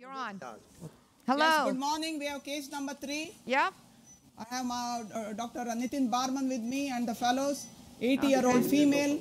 You're on. Hello. Yes, good morning. We have case number 3. Yep. I have Dr. Nitin Barman with me and the fellows. 80-year-old female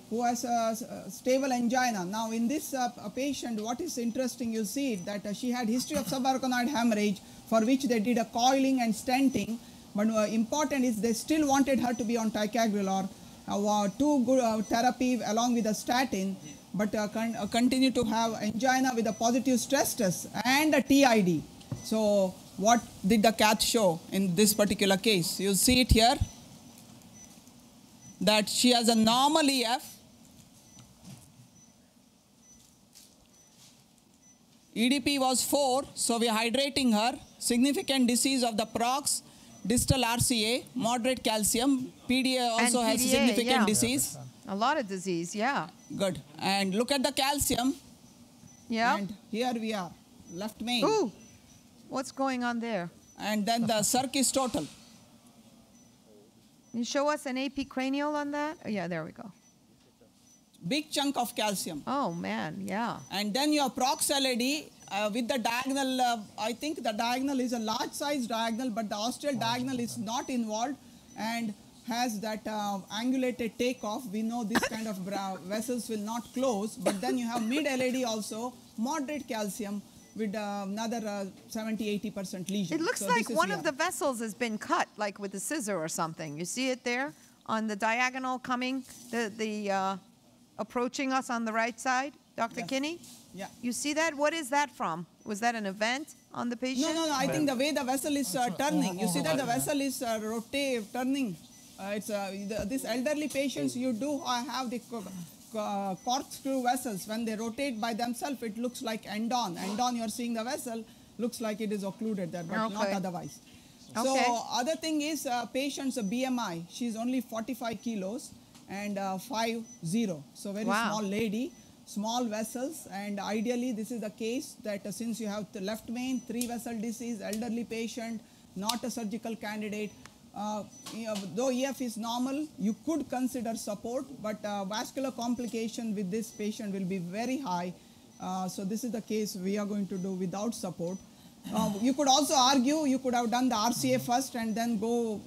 who has a stable angina. Now, in this patient, what is interesting, you see that she had history of subarachnoid hemorrhage, for which they did a coiling and stenting. But important is they still wanted her to be on ticagrelor, two good therapy along with a statin, but continue to have angina with a positive stress test and a TID. So what did the cath show in this particular case? You see it here, that she has a normal EF, EDP was 4, so we are hydrating her, significant disease of the prox, distal RCA, moderate calcium, PDA also has PDA, significant disease. A lot of disease, yeah. Good. And look at the calcium. Yeah. And here we are, left main. Ooh, what's going on there? And then the circ is total. Can you show us an AP cranial on that? Oh, yeah, there we go. Big chunk of calcium. Oh, man, yeah. And then your prox LAD with the diagonal, I think the diagonal is a large size diagonal, but the ostial diagonal is not involved and has that angulated takeoff. We know this kind of vessels will not close, but then you have mid LAD also, moderate calcium with another 70–80% lesion. It looks like one of the vessels has been cut, like with a scissor or something. You see it there on the diagonal coming, approaching us on the right side, Dr. Yes. Kinney? Yeah. You see that? What is that from? Was that an event on the patient? No. I think the way the vessel is turning. You see that the vessel is turning. This elderly patients, you do have the corkscrew vessels. When they rotate by themselves, it looks like end-on. End-on, you're seeing the vessel, looks like it is occluded there, but not otherwise. Okay. So other thing is patient's BMI. She's only 45 kilos and 5'0". So very small lady. Small vessels, and ideally this is the case that since you have the left main, 3 vessel disease, elderly patient, not a surgical candidate, though EF is normal, you could consider support, but vascular complication with this patient will be very high. So this is the case we are going to do without support. You could also argue you could have done the RCA first and then go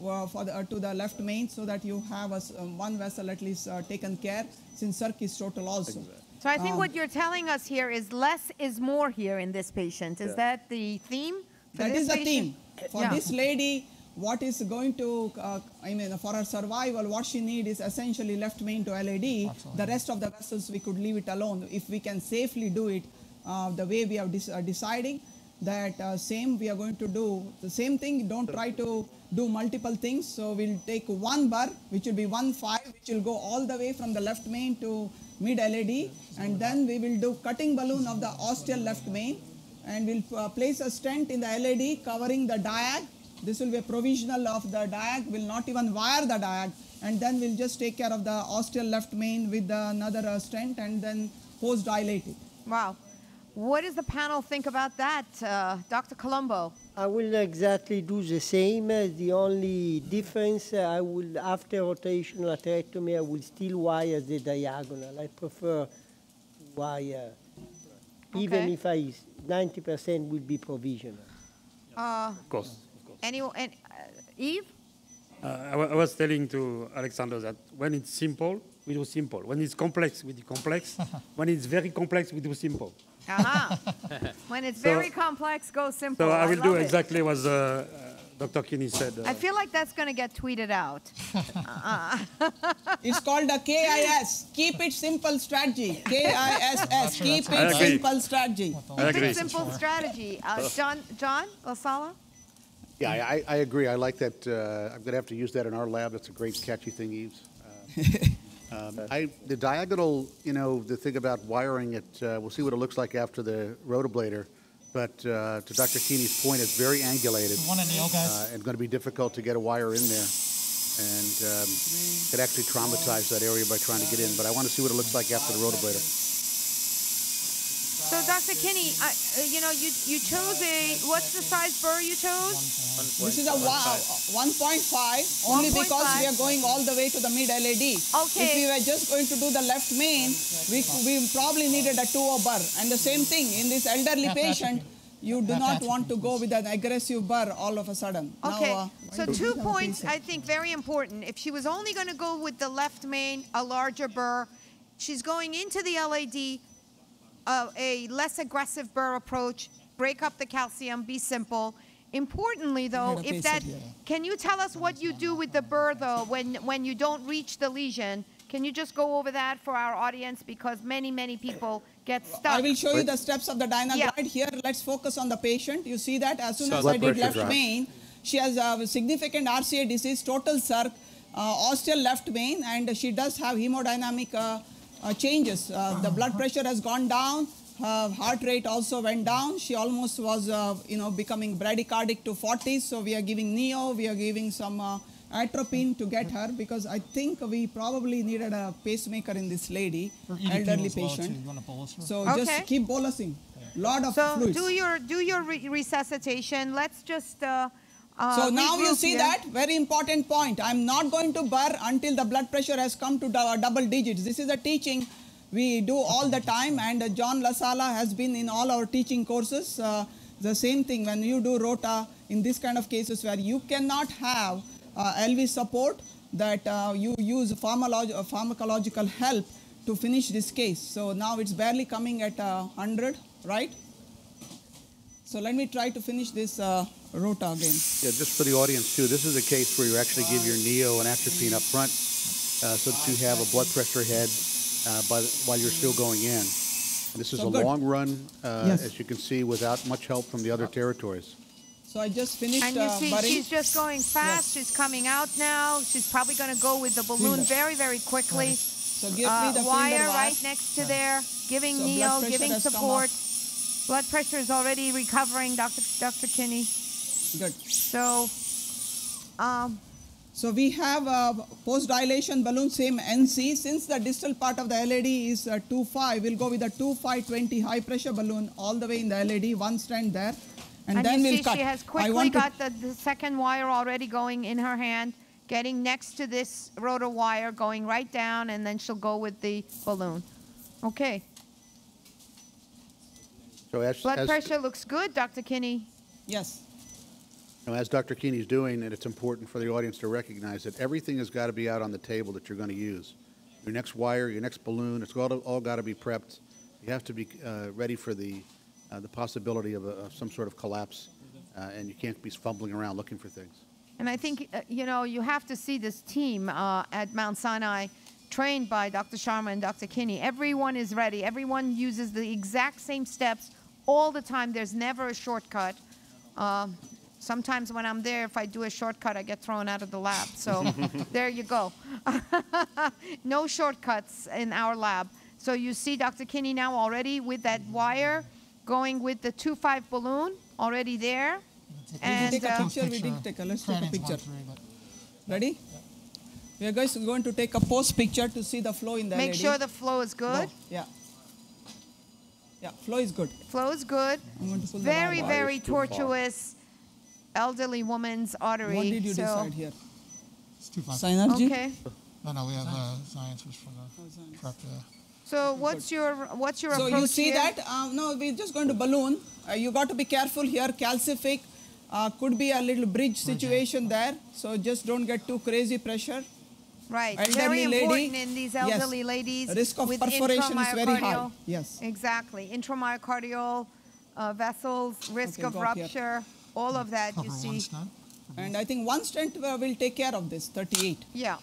to the left main so that you have one vessel at least taken care, since circ is total also. So I think what you're telling us here is less is more here in this patient. Is that the theme? That is the theme. For this lady, what is going to, for her survival, what she needs is essentially left main to LAD. Absolutely. The rest of the vessels, we could leave it alone. If we can safely do it the way we are deciding, that same we are going to do the same thing. Don't try to do multiple things. So we'll take one bar, which will be 1.5, which will go all the way from the left main to mid LAD, and then we will do cutting balloon of the ostial left main, and we'll place a stent in the LAD covering the diag. This will be a provisional of the diag. We'll not even wire the diag, and then we'll just take care of the ostial left main with another stent, and then post dilate it. Wow. What does the panel think about that, Dr. Colombo? I will exactly do the same. The only difference, after rotational atherectomy, I will still wire the diagonal. I prefer to wire, even if 90% will be provisional. Of course. Eve? I was telling to Alexander that when it's simple, we do simple. When it's complex, we do complex. When it's very complex, we do simple. When it's very complex, go simple. So I will do exactly what Dr. Kinney said. I feel like that's going to get tweeted out. It's called a KIS, keep it simple strategy. KISS, keep it simple strategy. Keep it simple strategy. John Lasala? Yeah, I agree. I like that. I'm going to have to use that in our lab. That's a great catchy thing, Eves. The diagonal, the thing about wiring it, we'll see what it looks like after the rotablator. But to Dr. Kinney's point, it's very angulated and going to be difficult to get a wire in there. And could actually traumatize that area by trying to get in. But I want to see what it looks like after the rotablator. So, Dr. Kinney, you chose what's the size burr you chose? This is a 1.5, only because we are going all the way to the mid LAD. Okay. If we were just going to do the left main, we probably needed a 2 burr. And the same thing, in this elderly patient, you do not want to go with an aggressive burr all of a sudden. Okay, Now, so why do 2 we have a points pacer? I think very important. If she was only going to go with the left main, a larger burr, she's going into the LAD, a less aggressive burr approach, break up the calcium, be simple. Importantly, though, need a if pacer that, here. can you tell us what you do with the burr, though, when you don't reach the lesion? Can you just go over that for our audience? Because many people get stuck. I will show you the steps of the Dynaglide Yeah. here. Let's focus on the patient. You see that as soon So as blood I did pressure left drop. main, she has a significant RCA disease, total circ, ostial left main, and she does have hemodynamic changes. The blood pressure has gone down. Her heart rate also went down. She almost was, becoming bradycardic to 40s. So we are giving neo. We are giving some atropine to get her because I think we probably needed a pacemaker in this lady, Her EDP elderly was low, too. patient. You want to bolus her? So Okay. just keep bolusing. Lot of So fluids. do your resuscitation. Let's just So now you regroup see here. that very important point. I'm not going to burr until the blood pressure has come to double digits. This is a teaching we do all the time, and John LaSala has been in all our teaching courses. The same thing when you do rota in this kind of cases where you cannot have LV support, that you use pharmacological help to finish this case. So now it's barely coming at 100, right? So let me try to finish this rota again. Yeah, just for the audience too, this is a case where you actually give your neo and atropine up front so that you have a blood pressure head while you're still going in. And this is So a good. long run, Yes. as you can see, without much help from the other territories. So I just finished And you see, burring. she's just going fast. She's coming out now. She's probably going to go with the balloon Fielder. very quickly. So give me the Wire fielder wire. right next to there, giving So blood neo, pressure giving has come support. Blood pressure is already recovering, Dr. Kinney. Good. So, So we have a post-dilation balloon, same NC. Since the distal part of the LAD is 2.5, we'll go with a 2.520 high pressure balloon all the way in the LAD, one strand there. And then you we'll see cut. she has I quickly want to- got the second wire already going in her hand, getting next to this rotor wire, going right down, and then she'll go with the balloon. Okay. So Blood pressure looks good, Dr. Kinney. Yes. as Dr. Keeney's doing, and it's important for the audience to recognize that everything has got to be out on the table that you're going to use. Your next wire, your next balloon, it's all got to be prepped. You have to be ready for the possibility of some sort of collapse, and you can't be fumbling around looking for things. And I think, you have to see this team at Mount Sinai trained by Dr. Sharma and Dr. Kinney. Everyone is ready. Everyone uses the exact same steps all the time. There's never a shortcut. Sometimes when I'm there, if I do a shortcut, I get thrown out of the lab. So there you go. No shortcuts in our lab. So you see Dr. Kinney now already with that wire going with the 2.5 balloon already there. And Take a picture. We didn't take a. Let's take a picture. Ready? We are going to take a post picture to see the flow in the make LED. sure the flow is good. No, yeah. Yeah, flow is good. Flow is good. I'm going to pull the Very, wire. very tortuous elderly woman's artery. What did you so, decide here? It's 2.5. Synergy? Okay. No, we have science was for the prep. So what's your So approach you see here? that? No, we're just going to balloon. You got to be careful here. Calcific could be a little bridge situation there. So just don't get too crazy pressure. Right. Elderly Very important lady, in these yes. elderly ladies. Risk of with perforation is very high. intramyocardial- Yes. Exactly. Intramyocardial vessels, risk Okay, of go up here. rupture, all of that Cover you one see. stent. And I think one stent will take care of this, 38. Yeah.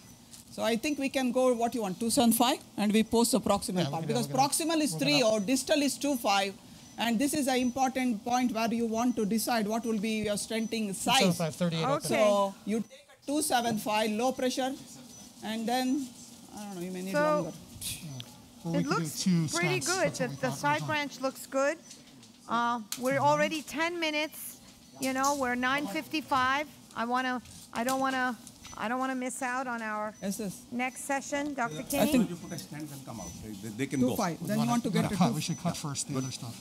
So I think we can go what you want, 275, and we post the proximal Yeah, part. we can- Because we can- proximal is we 3 can- or distal is 2.5. And this is an important point where you want to decide what will be your stenting size. 275, 38 up Okay. there. So you take a 275 low pressure, and then, I don't know, you may need So- longer. Or we It could do looks two pretty stents. good. That's what we The thought side was branch looks good. We're already 10 minutes. We're 9:55. I don't want to miss out on our Yes, yes. next session, Dr. I Kinney. think You put a stand and come out. They can go. 2.5. Then you want to We get gotta to cut. 2. We should cut first the other stuff.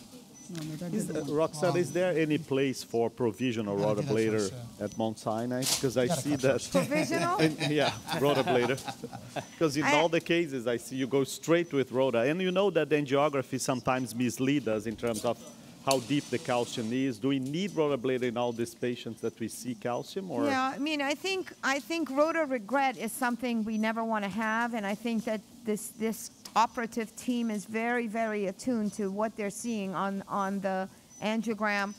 No, no, that doesn't work. Roxanne, is there any place for provisional Gotta do that rotablator first, at Mount Sinai? Because I Gotta see cut that, first. Provisional? yeah, rotablator. Because in I- all the cases, I see you go straight with rota. And you know that the angiography sometimes misleads us in terms of how deep the calcium is? Do we need rotablator in all these patients that we see calcium? Or Yeah, I mean, I think rotor regret is something we never want to have, and I think that this operative team is very, very attuned to what they're seeing on the angiogram,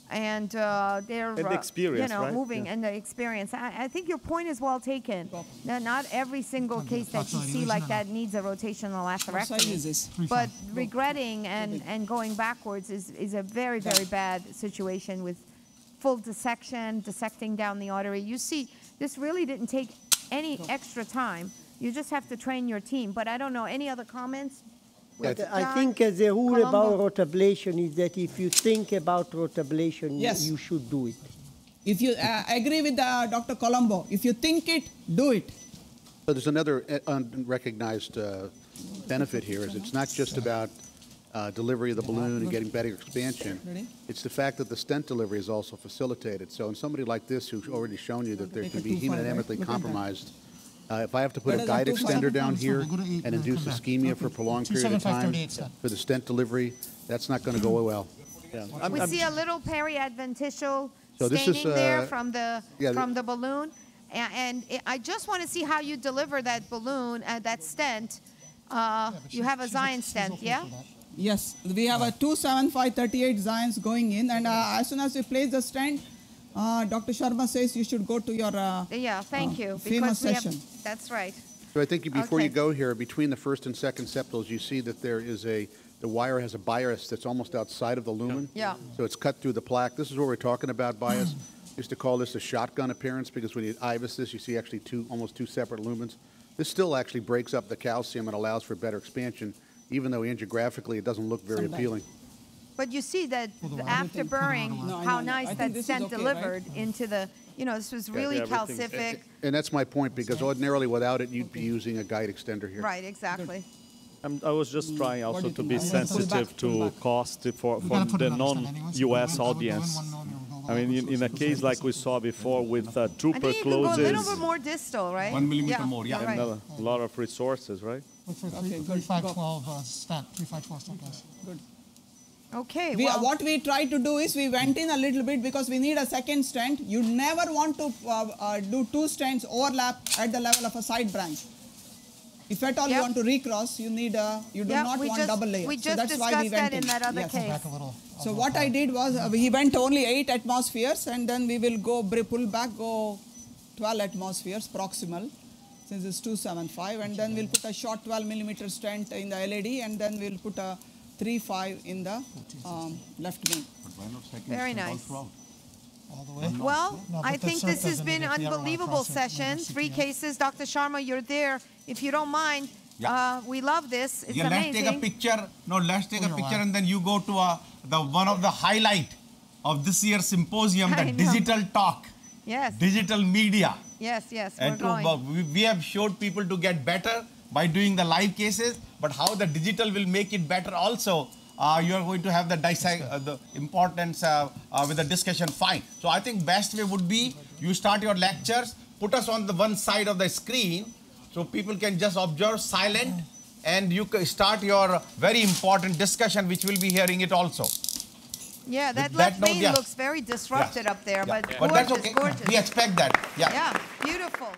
and they're And the experience, you know, right? moving, Yeah. and the experience. I think your point is well taken. Now, not every single case that you see like that needs a rotational What size is atherectomy. this? But regretting and going backwards is a very, very bad situation with full dissection, dissecting down the artery. You see, this really didn't take any extra time. You just have to train your team. But I don't know, any other comments? But John, I think the rule about Colombo? rotablation is that if you think about rotablation, Yes. you should do it. If you agree with Dr. Colombo, if you think it, do it. So there's another unrecognized benefit here is it's not just about delivery of the balloon and getting better expansion. Ready? It's the fact that the stent delivery is also facilitated. So in somebody like this who's already shown you that there Make can it be 2.5, right? hemodynamically Look at that. compromised, if I have to put Where a does that guide 2.5 extender down come here from? Go to 8 and and then induce come back. ischemia for a prolonged period of 275, time 38 stent. for the stent delivery, that's not going to go well. yeah. We see a little periadventitial So this is, staining there yeah, from the balloon. And I just want to see how you deliver that balloon, that stent. You have a Zion stent, yeah? Yes, we have a 27538 Zions going in, and as soon as we place the stent, Dr. Sharma says you should go to your Yeah, thank you. famous we have, session. that's right. So I think before you Okay. go here, between the first and second septals, you see that there is the wire has a bias that's almost outside of the lumen. Yeah. So it's cut through the plaque. This is what we're talking about, bias. Used to call this a shotgun appearance because when you IVUS this, you see actually almost two separate lumens. This still actually breaks up the calcium and allows for better expansion, even though angiographically it doesn't look very appealing. But you see that after burring, No, I how know. I nice think that this is stent okay, right? delivered into the, this was really everything's- calcific. And that's my point, because ordinarily without it, you'd be using a guide extender here. Right, exactly. I was just trying What do also you to think? be I'm gonna pull sensitive back, pull to back. cost for We gotta put the it on the stand anyways. non-US Go in audience. 1 millimeter, we'll go I mean, all in a case like we saw before with I trooper think you can go a little bit closes more distal, right? 1 millimeter more, yeah. you're and right. a lot of resources, right? Look for Okay, good. 3512 stent, 3512 stent, guys. Okay, What we try to do is we went in a little bit because we need a second stent. You never want to do two stents overlap at the level of a side branch. If at all you Yep. want to recross, you need you do not we want just, double layer. we So just that's why we discussed went that in that other Yes. case. Back a little. So what I did was he went only 8 atmospheres, and then we will go pull back, go 12 atmospheres proximal, since it's 275, and then we'll put a short 12 millimeter stent in the LAD, and then we'll put a 3.5 in the left main. Very nice. All the way. Well, No, I but the think cert this has doesn't been need an it. You don't wanna unbelievable cross it with session. the 3 CPM. cases. Dr. Sharma, you're there. If you don't mind, Yeah. we love this. It's Yeah, let's amazing. take a picture. No, let's take a You're picture right. and then you go to the one of the highlight of this year's symposium, I the know. digital talk, Yes, digital media. yes, we're And going. we have showed people to get better by doing the live cases, but how the digital will make it better also. You are going to have the importance with the discussion. Fine. So I think best way would be you start your lectures, put us on the one side of the screen, so people can just observe silent, and you can start your very important discussion, which we'll be hearing it also. Yeah, that With left that note, main yeah. looks very disrupted up there, Yeah. but But that's gorgeous, okay. gorgeous. We expect that. Yeah. Yeah, beautiful.